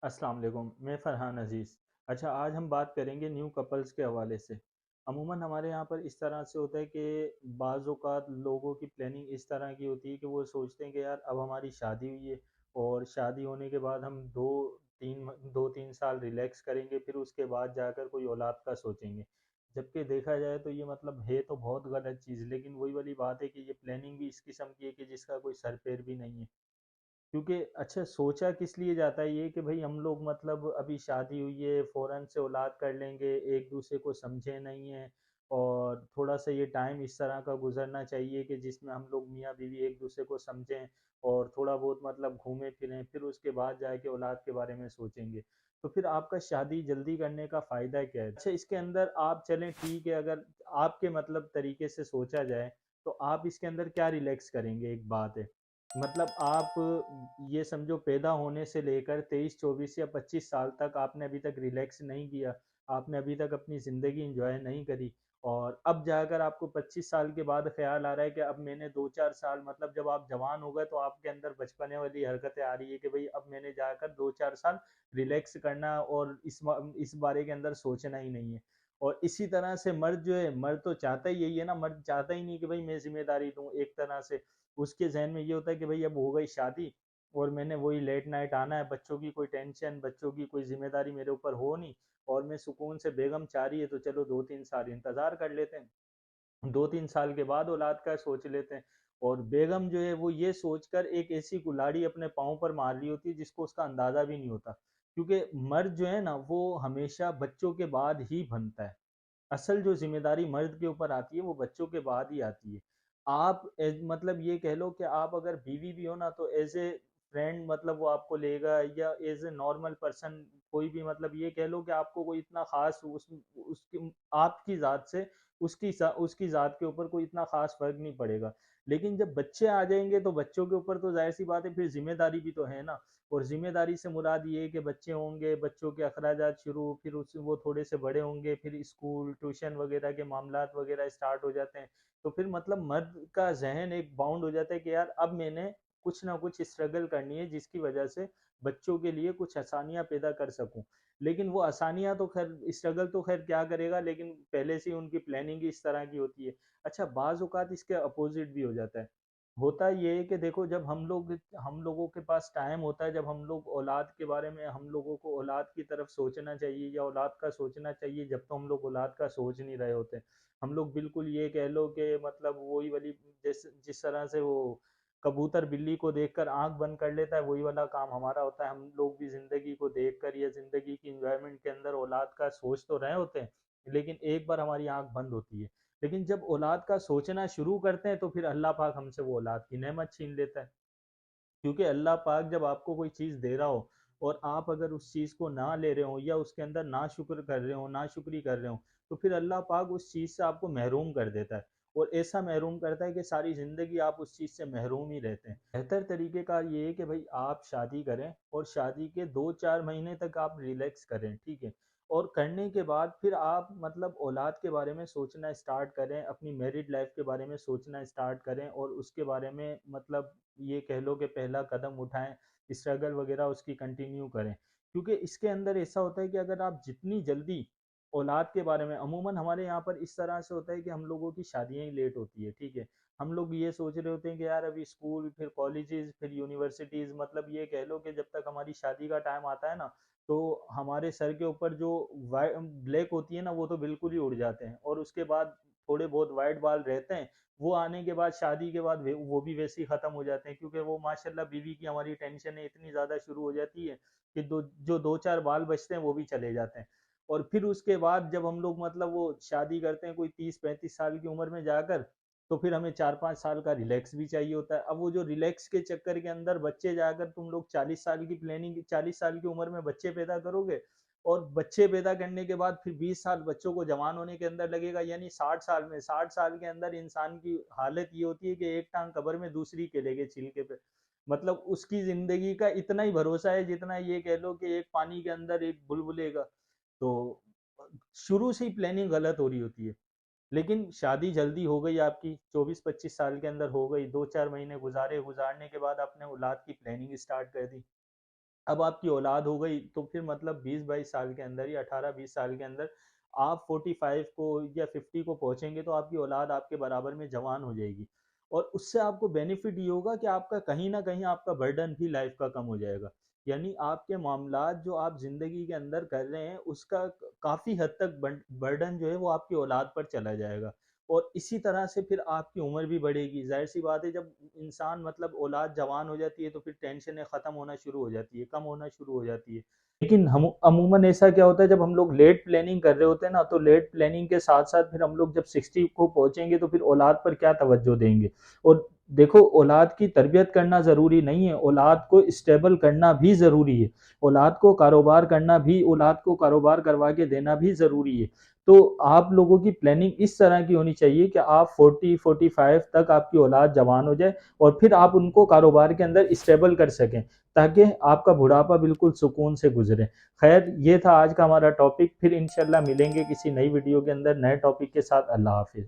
अस्सलाम वालेकुम, मैं फ़रहान अज़ीज़। अच्छा, आज हम बात करेंगे न्यू कपल्स के हवाले से। अमूमन हमारे यहाँ पर इस तरह से होता है कि बाज़ औक़ात लोगों की प्लानिंग इस तरह की होती है कि वो सोचते हैं कि यार अब हमारी शादी हुई है और शादी होने के बाद हम 2-3 साल रिलैक्स करेंगे, फिर उसके बाद जाकर कोई औलाद का सोचेंगे। जबकि देखा जाए तो ये मतलब है तो बहुत गलत चीज़, लेकिन वही वाली बात है कि ये प्लानिंग भी इस किस्म की है कि जिसका कोई सर-पैर भी नहीं है। क्योंकि अच्छा सोचा किस लिए जाता है ये कि भाई हम लोग मतलब अभी शादी हुई है फ़ौरन से औलाद कर लेंगे, एक दूसरे को समझे नहीं हैं और थोड़ा-सा ये टाइम इस तरह का गुज़रना चाहिए कि जिसमें हम लोग मियाँ-बीवी एक दूसरे को समझें और थोड़ा बहुत मतलब घूमें-फिरें, फिर उसके बाद जाके औलाद के बारे में सोचेंगे। तो फिर आपका शादी जल्दी करने का फ़ायदा क्या है? अच्छा, इसके अंदर आप चलें ठीक है, अगर आपके मतलब तरीके से सोचा जाए, तो आप इसके अंदर क्या रिलैक्स करेंगे? एक बात है। मतलब आप ये समझो पैदा होने से लेकर 23, 24 या 25 साल तक आपने अभी तक रिलैक्स नहीं किया, आपने अभी तक अपनी ज़िंदगी एन्जॉय नहीं करी और अब जाकर आपको 25 साल के बाद ख़्याल आ रहा है कि अब मैंने 2-4 साल मतलब जब आप जवान हो गए तो आपके अंदर बचपने वाली हरकतें आ रही है कि भई अब मैंने जाकर 2-4 साल रिलैक्स करना और इस बारे के अंदर सोचना ही नहीं है। और इसी तरह से मर्द जो है, मर्द तो चाहता ही यही है ना, मर्द चाहता ही नहीं कि भई मैं ज़िम्मेदारी लूँ एक तरह से। उसके ज़हन में ये होता है कि भई अब हो गई शादी और मैंने वही लेट नाइट आना है, बच्चों की कोई टेंशन, बच्चों की कोई ज़िम्मेदारी मेरे ऊपर हो नहीं और मैं सुकून से बेगम चाह रही है तो चलो 2-3 साल इंतज़ार कर लेते हैं। 2-3 साल के बाद औलाद का सोच लेते हैं और बेगम जो है वो ये सोचकर एक ऐसी कुल्हाड़ी अपने पाँव पर मार रही होती है जिसको उसका अंदाज़ा भी नहीं होता। क्योंकि मर्द जो है ना वो हमेशा बच्चों के बाद ही बनता है। असल जो ज़िम्मेदारी मर्द के ऊपर आती है वो बच्चों के बाद ही आती है। आप मतलब ये कह लो कि आप अगर बीवी भी हो ना तो एज़ ए फ्रेंड मतलब वो आपको लेगा या एज़ ए नॉर्मल पर्सन कोई भी मतलब ये कह लो कि आपको कोई इतना ख़ास उसकी आपकी ज़ात से उसकी ज़ात के ऊपर कोई इतना ख़ास फ़र्क नहीं पड़ेगा। लेकिन जब बच्चे आ जाएँगे तो बच्चों के ऊपर तो ज़ाहिर-सी बात है फिर ज़िम्मेदारी भी तो है ना। और ज़िम्मेदारी से मुराद ये है कि बच्चे होंगे, बच्चों के अखराजात शुरू, फिर उस वो थोड़े से बड़े होंगे, फिर स्कूल, ट्यूशन वगैरह के मामलात वगैरह स्टार्ट हो जाते हैं। तो फिर मतलब मर्द का ज़हन एक बाउंड हो जाता है कि यार अब मैंने कुछ ना कुछ स्ट्रगल करनी है जिसकी वजह से बच्चों के लिए कुछ आसानियाँ पैदा कर सकूँ। लेकिन वो आसानियाँ तो ख़ैर स्ट्रगल तो ख़ैर क्या करेगा, लेकिन पहले से ही उनकी प्लानिंग ही इस तरह की होती है। अच्छा, बाज़ औक़ात इसके अपोज़िट भी हो जाता है। होता ये है कि देखो जब हम लोगों के पास टाइम होता है, जब हम लोग औलाद के बारे में हम लोगों को औलाद की तरफ सोचना चाहिए या औलाद का सोचना चाहिए, जब तो हम लोग औलाद का सोच नहीं रहे होते। हम लोग बिल्कुल ये कह लो कि मतलब वही वाली जिस तरह से वो कबूतर बिल्ली को देखकर आँख बंद कर लेता है, वही वाला काम हमारा होता है। हम लोग भी ज़िंदगी को देखकर या ज़िंदगी की एन्जॉयमेंट के अंदर औलाद का सोच तो रहे होते हैं, लेकिन एक बार हमारी आँख बंद होती है। लेकिन जब औलाद का सोचना शुरू करते हैं तो फिर अल्लाह पाक हमसे वो औलाद की नेमत छीन लेता है। क्योंकि अल्लाह पाक जब आपको कोई चीज़ दे रहा हो और आप अगर उस चीज़ को ना ले रहे हो या उसके अंदर नाशुक्र कर रहे हो, नाशुक्री कर रहे हो, तो फिर अल्लाह पाक उस चीज़ से आपको महरूम कर देता है और ऐसा महरूम करता है कि सारी ज़िंदगी आप उस चीज़ से महरूम ही रहते हैं। बेहतर तरीके का ये है कि भई आप शादी करें और शादी के 2-4 महीने तक आप रिलैक्स करें, ठीक है? और करने के बाद फिर आप मतलब औलाद के बारे में सोचना स्टार्ट करें, अपनी मैरिड लाइफ़ के बारे में सोचना स्टार्ट करें और उसके बारे में मतलब ये कह लो कि पहला कदम उठाएँ, स्ट्रगल वगैरह उसकी कंटिन्यू करें। क्योंकि इसके अंदर ऐसा होता है कि अगर आप जितनी जल्दी औलाद के बारे में अमूमन हमारे यहाँ पर इस तरह से होता है कि हम लोगों की शादियाँ ही लेट होती है, ठीक है? हम लोग ये सोच रहे होते हैं कि यार अभी स्कूल, फिर कॉलेजेस, फिर यूनिवर्सिटीज़ मतलब ये कह लो कि जब तक हमारी शादी का टाइम आता है ना, तो हमारे सर के ऊपर जो ब्लेक होती है ना, वो तो बिल्कुल ही उड़ जाते हैं और उसके बाद थोड़े बहुत व्हाइट बाल रहते हैं, वो आने के बाद शादी के बाद वो भी वैसे ही ख़त्म हो जाते हैं क्योंकि वो माशाल्लाह बीवी की हमारी टेंशनें इतनी ज़्यादा शुरू हो जाती है कि 2-4 बाल बचते हैं वो भी चले जाते हैं। और फिर उसके बाद जब हम लोग मतलब वो शादी करते हैं कोई 30-35 साल की उम्र में जाकर, तो फिर हमें 4-5 साल का रिलैक्स भी चाहिए होता है। अब वो जो रिलैक्स के चक्कर के अंदर बच्चे जाकर तुम लोग 40 साल की प्लानिंग 40 साल की उम्र में बच्चे पैदा करोगे और बच्चे पैदा करने के बाद फिर 20 साल बच्चों को जवान होने के अंदर लगेगा, यानी 60 साल के अंदर इंसान की हालत ये होती है कि एक टांग कब्र में दूसरी केले के छिलके पे। मतलब उसकी ज़िंदगी का इतना ही भरोसा है जितना ये कह लो कि एक पानी के अंदर एक बुलबुले का। तो शुरू से ही प्लानिंग गलत हो रही होती है। लेकिन शादी जल्दी हो गई आपकी 24-25 साल के अंदर हो गई, 2-4 महीने गुज़ारने के बाद आपने औलाद की प्लानिंग स्टार्ट कर दी। अब आपकी औलाद हो गई तो फिर मतलब 20-22 साल के अंदर या 18-20 साल के अंदर आप 45 को या 50 को पहुंचेंगे तो आपकी औलाद आपके बराबर में जवान हो जाएगी। और उससे आपको बेनिफिट ये होगा कि आपका कहीं ना कहीं आपका बर्डन भी लाइफ का कम हो जाएगा। यानी आपके मामलात जो आप जिंदगी के अंदर कर रहे हैं उसका काफी हद तक बर्डन जो है वो आपकी औलाद पर चला जाएगा। और इसी तरह से फिर आपकी उम्र भी बढ़ेगी। जाहिर सी बात है, जब इंसान मतलब औलाद जवान हो जाती है तो फिर टेंशनें ख़त्म होना शुरू हो जाती है, कम होना शुरू हो जाती है। लेकिन हम अमूमन ऐसा क्या होता है, जब हम लोग लेट प्लानिंग कर रहे होते हैं ना, तो लेट प्लानिंग के साथ साथ फिर हम लोग जब 60 को पहुंचेंगे तो फिर औलाद पर क्या तवज्जो देंगे। और देखो, औलाद की तरबियत करना ज़रूरी नहीं है, औलाद को स्टेबल करना भी ज़रूरी है। औलाद को कारोबार करना भी, औलाद को कारोबार करवा के देना भी ज़रूरी है। तो आप लोगों की प्लानिंग इस तरह की होनी चाहिए कि आप 40-45 तक आपकी औलाद जवान हो जाए और फिर आप उनको कारोबार के अंदर स्टेबल कर सकें, ताकि आपका बुढ़ापा बिल्कुल सुकून से गुजरे। खैर, ये था आज का हमारा टॉपिक। फिर इंशाल्लाह मिलेंगे किसी नई वीडियो के अंदर नए टॉपिक के साथ। अल्लाह हाफिज़।